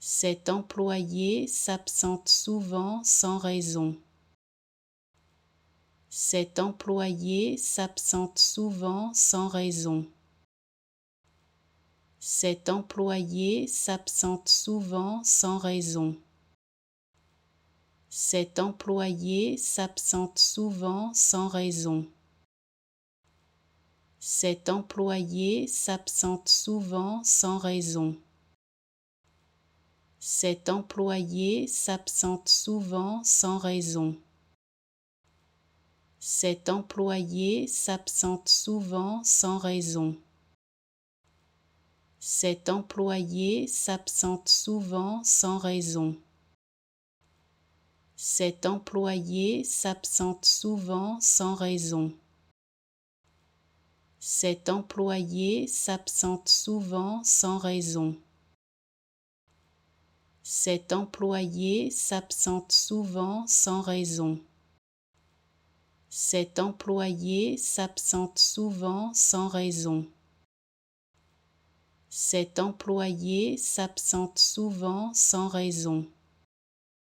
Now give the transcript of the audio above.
Cet employé s'absente souvent sans raison. Cet employé s'absente souvent sans raison. Cet employé s'absente souvent sans raison. Cet employé s'absente souvent sans raison. Cet employé s'absente souvent sans raison. Cet employé s'absente souvent sans raison. Cet employé s'absente souvent sans raison. Cet employé s'absente souvent sans raison. Cet employé s'absente souvent sans raison. Cet employé s'absente souvent sans raison. Cet employé s'absente souvent sans raison. Cet employé s'absente souvent sans raison. Cet employé s'absente souvent sans raison.